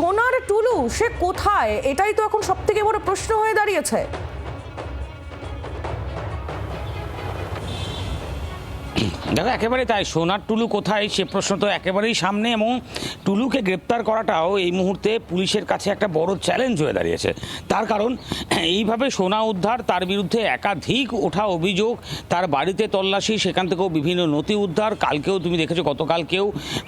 সোনার টুলু সে কোথায়, এটাই তো এখন সবথেকে বড় প্রশ্ন হয়ে দাঁড়িয়েছে। দেখো একেবারে তাই, সোনার টুলু কোথায় সে প্রশ্ন তো একেবারেই সামনে, এবং টুলুকে গ্রেপ্তার করাটাও এই মুহূর্তে পুলিশের কাছে একটা বড় চ্যালেঞ্জ হয়ে দাঁড়িয়েছে। তার কারণ এইভাবে সোনা উদ্ধার, তার বিরুদ্ধে একাধিক ওঠা অভিযোগ, তার বাড়িতে তল্লাশি, সেখান থেকেও বিভিন্ন নথি উদ্ধার। কালকেও তুমি দেখেছো, গতকালকেও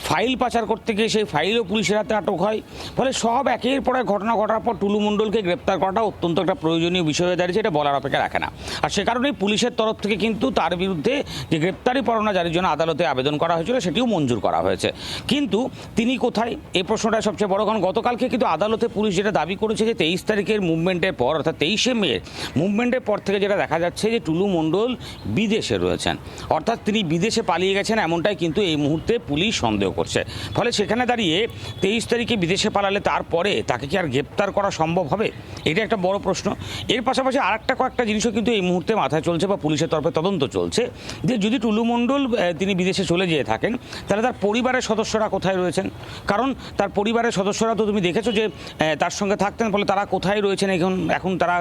ফাইল পাচার করতে গিয়ে সেই ফাইলও পুলিশের হাতে আটক হয়। ফলে সব একের পর এক ঘটনা ঘটার পর টুলু মণ্ডলকে গ্রেপ্তার করাটা অত্যন্ত একটা প্রয়োজনীয় বিষয় হয়ে দাঁড়িয়েছে, এটা বলার অপেক্ষা রাখে না। আর সে কারণেই পুলিশের তরফ থেকে কিন্তু তার বিরুদ্ধে যে গ্রেপ্তারি পরোয়ানা জারির জন্য আদালতে আবেদন করা হয়েছিল সেটিও মঞ্জুর করা হয়েছে। কিন্তু তিনি কোথায়, এই প্রশ্নটা সবচেয়ে বড়। কারণ গতকালকে কিন্তু আদালতে পুলিশ যেটা দাবি করেছে যে 23 তারিখের মুভমেন্টের পর, অর্থাৎ 23শে মে মুভমেন্টের পর থেকে যেটা দেখা যাচ্ছে যে টুলু মণ্ডল বিদেশে রয়েছেন, অর্থাৎ তিনি বিদেশে পালিয়ে গেছেন, এমনটাই কিন্তু এই মুহূর্তে পুলিশ সন্দেহ করছে। ফলে সেখানে দাঁড়িয়ে 23 তারিখে বিদেশে পালালে তারপরে তাকে কি আর গ্রেপ্তার করা সম্ভব হবে, এটা একটা বড় প্রশ্ন। এর পাশাপাশি আর একটা কয়েকটা জিনিসও কিন্তু এই মুহূর্তে মাথায় চলছে বা পুলিশের তরফে তদন্ত চলছে, যে যদি টুলু মণ্ডল তিনি বিদেশে চলে যেয়ে থাকেন তাহলে তার পরিবারের সদস্যরা কোথায় রয়েছেন। কারণ তার পরিবারের সদস্যরা তো তুমি দেখেছো যে তার সঙ্গে থাকতেন, ফলে তারা কোথায় রয়েছেন এখন তারা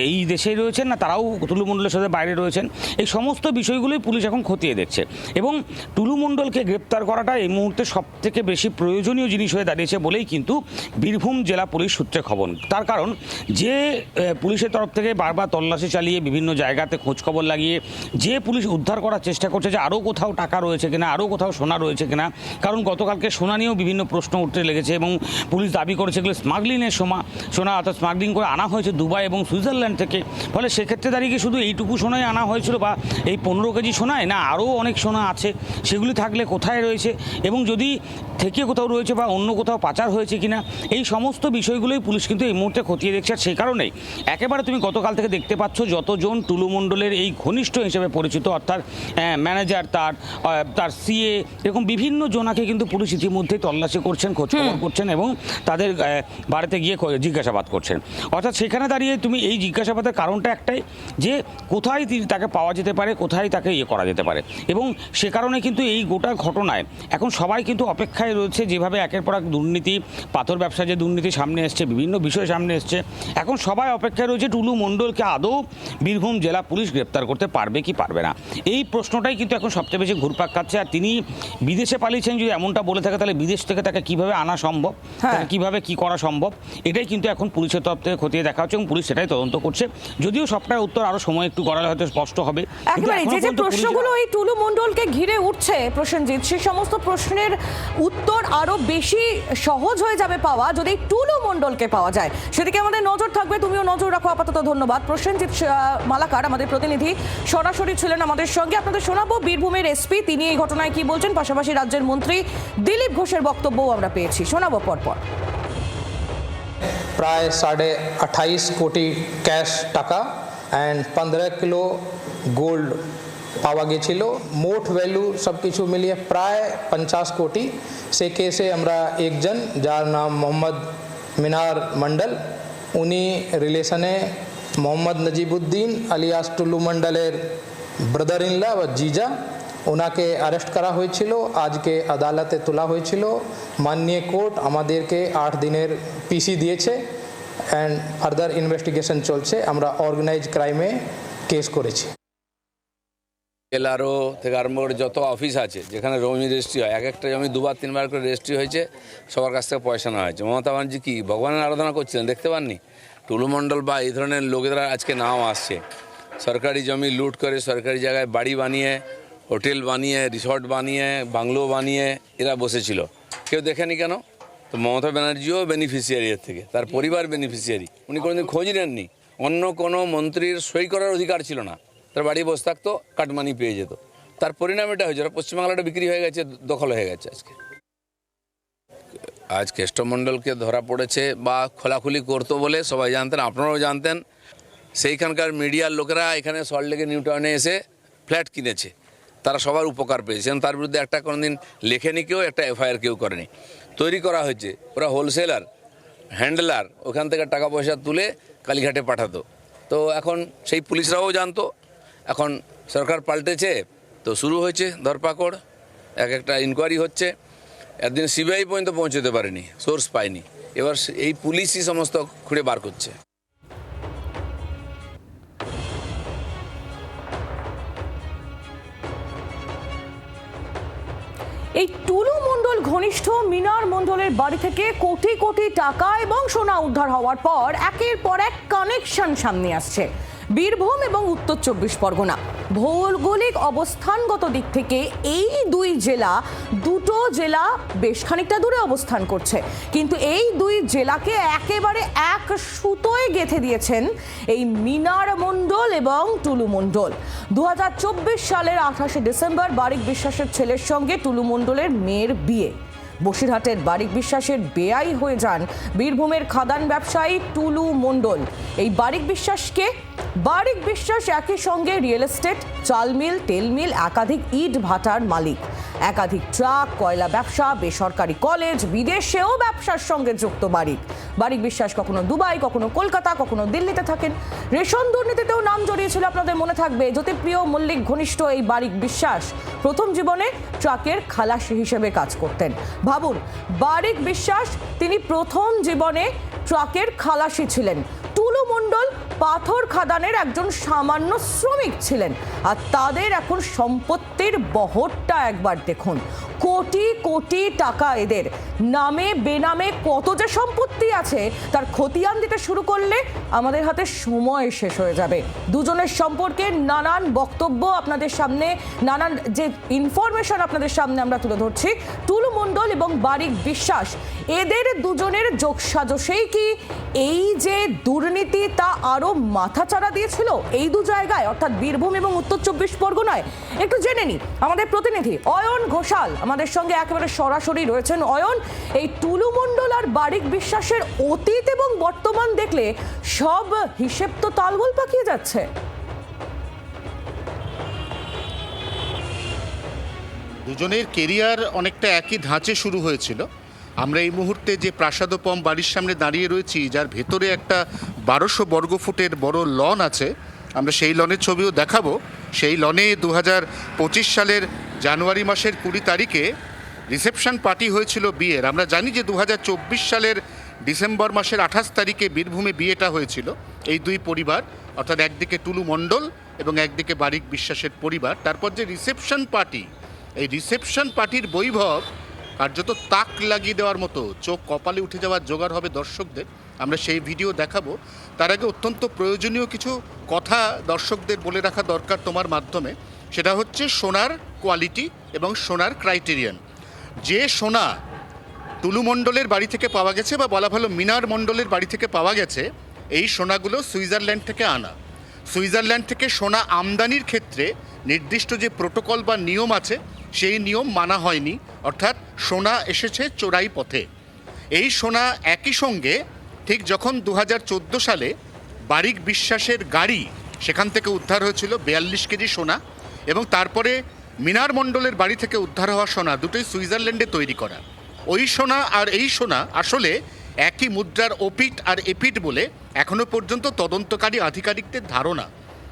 এই দেশেই রয়েছেন না তারাও টুলু মণ্ডলের সাথে বাইরে রয়েছেন। এই সমস্ত বিষয়গুলোই পুলিশ এখন খতিয়ে দেখছে, এবং টুলু মণ্ডলকে গ্রেপ্তার করাটা এই মুহূর্তে সবথেকে বেশি প্রয়োজনীয় জিনিস হয়ে দাঁড়িয়েছে বলেই কিন্তু বীরভূম জেলা পুলিশ সূত্রে খবর। তার কারণ যে পুলিশের তরফ থেকে বারবার তল্লাশি চালিয়ে বিভিন্ন জায়গাতে খোঁজখবর লাগিয়ে যে পুলিশ উদ্ধার করার চেষ্টা করছে যে আরও কোথাও টাকা রয়েছে কিনা, আরও কোথাও সোনা রয়েছে কিনা। কারণ গতকালকে সোনা নিয়েও বিভিন্ন প্রশ্ন উঠতে লেগেছে, এবং পুলিশ দাবি করেছে এগুলো স্মাগলিংয়ের সোনা, অর্থাৎ স্মাগলিং করে আনা হয়েছে দুবাই এবং সুইজারল্যান্ড থেকে। ফলে সেক্ষেত্রে দাঁড়িয়ে শুধু এইটুকু সোনাই আনা হয়েছিল বা এই 15 কেজি সোনায় না, আরও অনেক সোনা আছে, সেগুলি থাকলে কোথায় রয়েছে, এবং যদি থেকে কোথাও রয়েছে বা অন্য কোথাও পাচার হয়েছে কিনা, এই সমস্ত বিষয়গুলোই পুলিশ কিন্তু এই মুহূর্তে খতিয়ে দেখছে। আর সেই কারণেই একেবারে তুমি গতকাল থেকে দেখতে পাচ্ছ যতজন টুলু মণ্ডলের এই ঘনিষ্ঠ হিসেবে পরিচিত, অর্থাৎ ম্যানেজার, তার সিএ, এরকম বিভিন্ন জনাকে কিন্তু পুলিশ ইতিমধ্যেই তল্লাশি করছেন, খোঁজখবর করছেন, এবং তাদের বাড়িতে গিয়ে জিজ্ঞাসাবাদ করছেন। অর্থাৎ সেখানে দাঁড়িয়ে তুমি এই জিজ্ঞাসাবাদের কারণটা একটাই, যে কোথায় তাকে পাওয়া যেতে পারে, কোথায় তাকে করা যেতে পারে। এবং সে কারণে কিন্তু এই গোটা ঘটনায় এখন সবাই কিন্তু অপেক্ষায় রয়েছে, যেভাবে একের পর এক দুর্নীতি, পাথর ব্যবসা যে দুর্নীতি সামনে এসছে, বিভিন্ন বিষয় সামনে এসছে, এখন সবাই অপেক্ষায় রয়েছে টুলু মণ্ডলকে আদৌ বীরভূম জেলা পুলিশ গ্রেপ্তার করতে পারবে কি পারবে না। এই প্রশ্নটাই কিন্তু এখন সবচেয়ে বেশি ঘুরপাক খাচ্ছে। আর তিনি বিদেশে পালিয়েছেন, যদি এমনটা বলে থাকে তাহলে বিদেশ থেকে তাকে কিভাবে আনা সম্ভব, তাকে কিভাবে কি করা সম্ভব, এটাই কিন্তু এখন পুলিশের তরফ থেকে খতিয়ে দেখা হচ্ছে, এবং পুলিশ সেটাই তদন্ত করছে। যদিও সবটার উত্তর আরো সময় একটু গড়ালে হয়তো স্পষ্ট হবে। যে প্রশ্নগুলো এই টুলু মণ্ডলকে ঘিরে উঠছে প্রসেনজিৎ, সেই সমস্ত প্রশ্নের উত্তর আরো বেশি সহজ হয়ে যাবে পাওয়া যদি টুলু মণ্ডলকে পাওয়া যায়। সেদিকে আমাদের নজর থাকবে, তুমিও নজর রাখো। আপাতত ধন্যবাদ। প্রসেনজিৎ মালাকার আমাদের প্রতিনিধি সরাসরি ছিলেন আমাদের সঙ্গে। আপনাদের শোনাবো বীরভূমের এসপি তিনি এই ঘটনায় কি বলছেন, পাশাপাশি রাজ্যের মন্ত্রী দিলীপ ঘোষের বক্তব্যও আমরা পেয়েছি, শোনাবো পরপর। প্রায় 28.5 কোটি ক্যাশ টাকা অ্যান্ড 15 কিলো গোল্ড পাওয়া গেছিল। মোট ভ্যালু সব কিছু মিলিয়ে প্রায় 50 কোটি। সে কেসে আমরা একজন, যার নাম মোহাম্মদ মিনার মণ্ডল, উনি রিলেশনে মোহাম্মদ নজিবুদ্দিন আলিয়াস টুলু মণ্ডলের ব্রাদার ইনলা বা জিজা, ওনাকে অ্যারেস্ট করা হয়েছিল। আজকে আদালতে তোলা হয়েছিল। মাননীয় কোর্ট আমাদেরকে 8 দিনের পিসি দিয়েছে অ্যান্ড ফার্দার ইনভেস্টিগেশন চলছে। আমরা অর্গানাইজ ক্রাইমে কেস করেছি। এলআরও থেকে আরম্ভ করে যত অফিস আছে যেখানে জমি রেজিস্ট্রি হয়, এক একটা জমি 2-3 বার করে রেজিস্ট্রি হয়েছে, সবার কাছ থেকে পয়সা নেওয়া হয়েছে। মমতা ব্যানার্জি কি ভগবানের আরাধনা করছিলেন দেখতে পাননি? টুলু মণ্ডল বা এই ধরনের লোকেরা আজকে নাও আসছে, সরকারি জমি লুট করে সরকারি জায়গায় বাড়ি বানিয়ে, হোটেল বানিয়ে, রিসর্ট বানিয়ে, বাংলো বানিয়ে এরা বসেছিল। কেউ দেখেনি কেন? তো মমতা ব্যানার্জিও বেনিফিশিয়ারি এর থেকে, তার পরিবার বেনিফিশিয়ারি। উনি কোনোদিন খোঁজ নেননি। অন্য কোনো মন্ত্রীর সই করার অধিকার ছিল না, তার বাড়ি বসে থাকতো, কাটমানি পেয়ে যেত। তার পরিণাম এটা হয়েছে, পশ্চিমবাংলাটা বিক্রি হয়ে গেছে, দখল হয়ে গেছে। আজ কেষ্টমণ্ডলকে ধরা পড়েছে বা খোলাখুলি করতো বলে সবাই জানতেন, আপনারাও জানতেন। সেইখানকার মিডিয়ার লোকেরা এখানে সল্টলেকে নিউ টাউনে এসে ফ্ল্যাট কিনেছে, তারা সবার উপকার পেয়েছেন। তার বিরুদ্ধে একটা কোনোদিন লেখেনি কেউ, একটা এফআইআর কেউ করেনি। তৈরি করা হয়েছে, ওরা হোলসেলার, হ্যান্ডলার, ওখান থেকে টাকা পয়সা তুলে কালীঘাটে পাঠাতো। তো এখন সেই পুলিশরাও জানতো। এখন সরকার পাল্টেছে তো শুরু হয়েছে ধরপাকড়, একটা ইনকোয়ারি হচ্ছে। একদিন সিবিআই পর্যন্ত পৌঁছতে পারেনি, সোর্স পায়নি। এবার এই পুলিশই সমস্ত খুঁড়ে বার করছে। এই টুলু মণ্ডল ঘনিষ্ঠ মিনার মণ্ডলের বাড়ি থেকে কোটি কোটি টাকা এবং সোনা উদ্ধার হওয়ার পর একের পর এক কানেকশন সামনে আসছে। বীরভূম এবং উত্তর 24 পরগনা ভৌগোলিক অবস্থানগত দিক থেকে এই দুটো জেলা বেশ খানিকটা দূরে অবস্থান করছে, কিন্তু এই দুই জেলাকে একেবারে এক সুতোয় গেঁথে দিয়েছেন এই মিনার মণ্ডল এবং টুলু মণ্ডল। 2024 সালের 28শে ডিসেম্বর বারিক বিশ্বাসের ছেলের সঙ্গে টুলু মণ্ডলের মেয়ের বিয়ে। বসিরহাটের বারিক বিশ্বাসের বেয়াই হয়ে যান বীরভূমের খাদান ব্যবসায়ী টুলু মণ্ডল। এই বারিক বিশ্বাস একই সঙ্গে রিয়েল এস্টেট, চাল মিল, তেল মিল, একাধিক ইট ভাটার মালিক, একাধিক ট্রাক, কয়লা ব্যবসা, বেসরকারি কলেজ, বিদেশেও ব্যবসার সঙ্গে যুক্ত বারিক বিশ্বাস কখনো দুবাই, কখনো কলকাতা, কখনো দিল্লিতে থাকেন। রেশন দুর্নীতিতেও নাম জড়িয়েছিল, আপনাদের মনে থাকবে। জ্যোতিপ্রিয় মল্লিক ঘনিষ্ঠ এই বারিক বিশ্বাস প্রথম জীবনে ট্রাকের খালাসি হিসেবে কাজ করতেন। ভাবুন, বারিক বিশ্বাস তিনি প্রথম জীবনে ট্রাকের খালাসি ছিলেন। টুলু মণ্ডল পাথর খাদানের একজন সামান্য শ্রমিক ছিলেন। আর তাদের এখন সম্পত্তির বহরটা একবার দেখুন। কোটি কোটি টাকা এদের নামে বেনামে কত যে সম্পত্তি আছে তার খতিয়ান দিতে শুরু করলে আমাদের হাতে সময় শেষ হয়ে যাবে। দুজনের সম্পর্কে নানান বক্তব্য আপনাদের সামনে, নানান যে ইনফরমেশন আপনাদের সামনে আমরা তুলে ধরছি। টুলু মণ্ডল এবং বারিক বিশ্বাস এদের দুজনের যোগসাজশেই কি এই যে দুর্নীতি তা আরো মাথাচাড়া দিয়েছিল এই দু জায়গায়, অর্থাৎ বীরভূম এবং উত্তর 24 পরগনায়? একটু জেনে নি, আমাদের প্রতিনিধি অয়ন ঘোষাল আমাদের সঙ্গে একেবারে সরাসরি রয়েছেন। অয়ন, এই টুলু মণ্ডল আর বারিক বিশ্বাসের অতীত এবং বর্তমান দেখলে সব হিসেব তো তালগোল পাকিয়ে যাচ্ছে। দুজনের কেরিয়ার অনেকটা একই ধাঁচে শুরু হয়েছিল। আমরা এই মুহূর্তে যে প্রাসাদোপম বাড়ির সামনে দাঁড়িয়ে রয়েছি, যার ভেতরে একটা 1200 বর্গফুটের বড় লন আছে, আমরা সেই লনের ছবিও দেখাবো। সেই লনে 2025 সালের জানুয়ারি মাসের 20 তারিখে রিসেপশন পার্টি হয়েছিল বিয়ের। আমরা জানি যে 2024 সালের ডিসেম্বর মাসের 28 তারিখে বীরভূমে বিয়েটা হয়েছিল এই দুই পরিবার, অর্থাৎ একদিকে টুলু মণ্ডল এবং একদিকে বারিক বিশ্বাসের পরিবার। তারপর যে রিসেপশন পার্টি, এই রিসেপশন পার্টির বৈভব কার্যত তাক লাগিয়ে দেওয়ার মতো, চোখ কপালে উঠে যাওয়ার জোগাড় হবে দর্শকদের। আমরা সেই ভিডিও দেখাবো। তার আগে অত্যন্ত প্রয়োজনীয় কিছু কথা দর্শকদের বলে রাখা দরকার তোমার মাধ্যমে। সেটা হচ্ছে সোনার কোয়ালিটি এবং সোনার ক্রাইটেরিয়ান। যে সোনা টুলু মণ্ডলের বাড়ি থেকে পাওয়া গেছে, বা বলা ভালো মিনার মণ্ডলের বাড়ি থেকে পাওয়া গেছে, এই সোনাগুলো সুইজারল্যান্ড থেকে আনা। সুইজারল্যান্ড থেকে সোনা আমদানির ক্ষেত্রে নির্দিষ্ট যে প্রোটোকল বা নিয়ম আছে সেই নিয়ম মানা হয়নি, অর্থাৎ সোনা এসেছে চোরাই পথে। এই সোনা একই সঙ্গে ঠিক যখন 2014 সালে বারিক বিশ্বাসের গাড়ি সেখান থেকে উদ্ধার হয়েছিল 42 কেজি সোনা, এবং তারপরে মিনার মণ্ডলের বাড়ি থেকে উদ্ধার হওয়া সোনা, দুটোই সুইজারল্যান্ডে তৈরি করা। ওই সোনা আর এই সোনা আসলে একই মুদ্রার ওপিট আর এপিট বলে এখনও পর্যন্ত তদন্তকারী আধিকারিকদের ধারণা।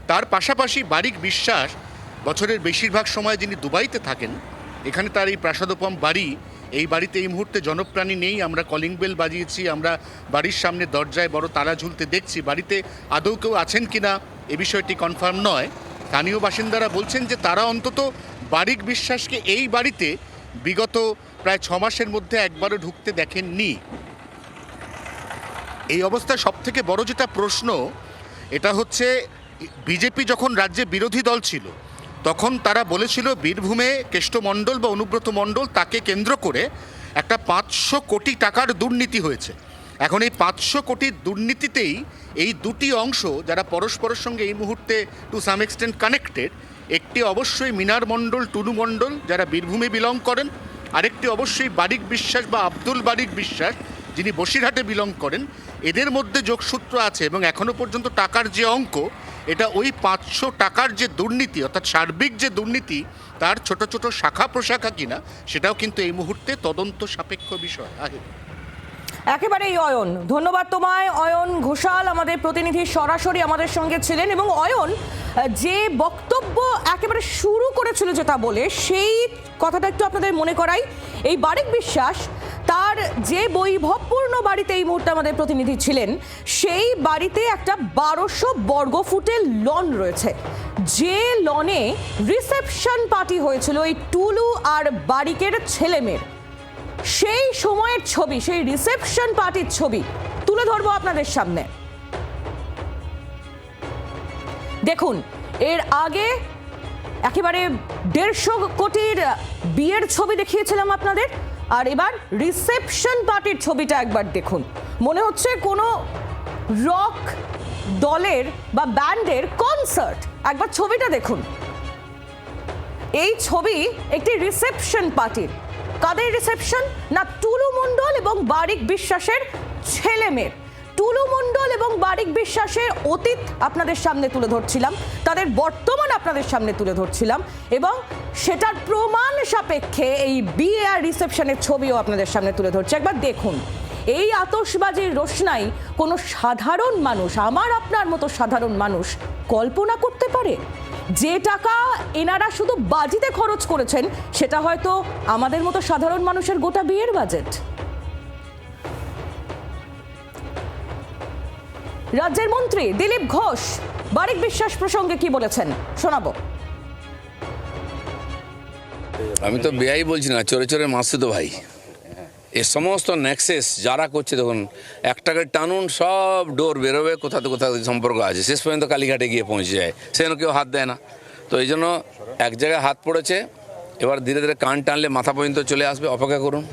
তার পাশাপাশি বারিক বিশ্বাস বছরের বেশিরভাগ সময় যিনি দুবাইতে থাকেন, এখানে তার এই প্রাসাদোপম বাড়ি, এই বাড়িতে এই মুহূর্তে জনপ্রাণী নেই। আমরা কলিং বেল বাজিয়েছি, আমরা বাড়ির সামনে দরজায় বড় তালা ঝুলতে দেখছি। বাড়িতে আদৌ কেউ আছেন কিনা এ বিষয়টি কনফার্ম নয়। স্থানীয় বাসিন্দারা বলছেন যে তারা অন্তত বারিক বিশ্বাসকে এই বাড়িতে বিগত প্রায় 6 মাসের মধ্যে একবারও ঢুকতে দেখেননি। এই অবস্থায় সবথেকে বড় যেটা প্রশ্ন, এটা হচ্ছে বিজেপি যখন রাজ্যে বিরোধী দল ছিল তখন তারা বলেছিল বীরভূমে কেষ্ট মণ্ডল বা অনুব্রত মণ্ডল, তাকে কেন্দ্র করে একটা 500 কোটি টাকার দুর্নীতি হয়েছে। এখন এই 500 কোটির দুর্নীতিতেই এই দুটি অংশ যারা পরস্পরের সঙ্গে এই মুহূর্তে টু সাম এক্সটেন্ট কানেক্টেড, একটি অবশ্যই মিনার মণ্ডল, টুলু মণ্ডল যারা বীরভূমে বিলং করেন, আরেকটি অবশ্যই বারিক বিশ্বাস বা আব্দুল বারিক বিশ্বাস যিনি বসিরহাটে বিলং করেন। এদের মধ্যে যোগসূত্র আছে এবং এখনও পর্যন্ত টাকার যে অঙ্ক, এটা ওই 500 টাকার যে দুর্নীতি, অর্থাৎ সার্বিক যে দুর্নীতি, তার ছোট ছোট শাখা প্রশাখা কিনা সেটাও কিন্তু এই মুহূর্তে তদন্ত সাপেক্ষ বিষয়। একেবারেই অয়ন, ধন্যবাদ তোমায়। অয়ন ঘোষাল আমাদের প্রতিনিধি সরাসরি আমাদের সঙ্গে ছিলেন। এবং অয়ন যে বক্তব্য একেবারে শুরু করেছিল যেটা বলে, সেই কথাটা একটু আপনাদের মনে করাই। এই বারিক বিশ্বাস তার আর যে বৈভবপূর্ণ বাড়িতে এই মুহূর্তে আমাদের প্রতিনিধি ছিলেন, সেই বাড়িতে একটা 1200 বর্গ ফুটের লন রয়েছে, যে লনে রিসেপশন পার্টি হয়েছিল এই টুলু আর বারিকের ছেলেমেয়ের। সেই সময়ের ছবি, সেই রিসেপশন পার্টির ছবি তুলে ধরবো আপনাদের সামনে। দেখুন, এর আগে একেবারে 150 কোটির বিয়ের ছবি দেখিয়েছিলাম আপনাদের, আর এবার রিসেপশন পার্টির ছবিটা একবার দেখুন। মনে হচ্ছে কোনো রক দলের বা ব্যান্ডের কনসার্ট। একবার ছবিটা দেখুন। এই ছবি একটি রিসেপশন পার্টির। কাদের রিসেপশন? না, টুলু মণ্ডল এবং বারিক বিশ্বাসের ছেলে মেয়ের। টুলু মণ্ডল এবং বারিক বিশ্বাসের অতীত আপনাদের সামনে তুলে ধরছিলাম, তাদের বর্তমান আপনাদের সামনে তুলে ধরছিলাম, এবং সেটার প্রমাণ সাপেক্ষে এই বিয়ে আর রিসেপশনের ছবিও আপনাদের সামনে তুলে ধরছি। একবার দেখুন, এই আতশবাজির রোশনাই কোনো সাধারণ মানুষ, আমার আপনার মতো সাধারণ মানুষ কল্পনা করতে পারে? যে টাকা এনারা শুধু বাজিতে খরচ করেছেন, সেটা হয়তো আমাদের মতো সাধারণ মানুষের গোটা বিয়ের বাজেট। রাজ্যের মন্ত্রী দিলীপ ঘোষ বারিক বিশ্বাস প্রসঙ্গে কি বলেছেন শোনাবো। আমি তো বেয়াই বলছি না, চোরে চোরে মাসুদ ভাই। এ সমস্ত নেক্সেস যারা করছে, দেখুন একটাকে টানুন, সব ডোর বেরোবে, কোথাতে কোথাতে সম্পর্ক আছে, শেষ পর্যন্ত কালীঘাটে গিয়ে পৌঁছে যায়, সেখানে কেউ হাত দেয় না। তো এই জন্য এক জায়গায় হাত পড়েছে, এবার ধীরে ধীরে কান টানলে মাথা পর্যন্ত চলে আসবে, অপেক্ষা করুন।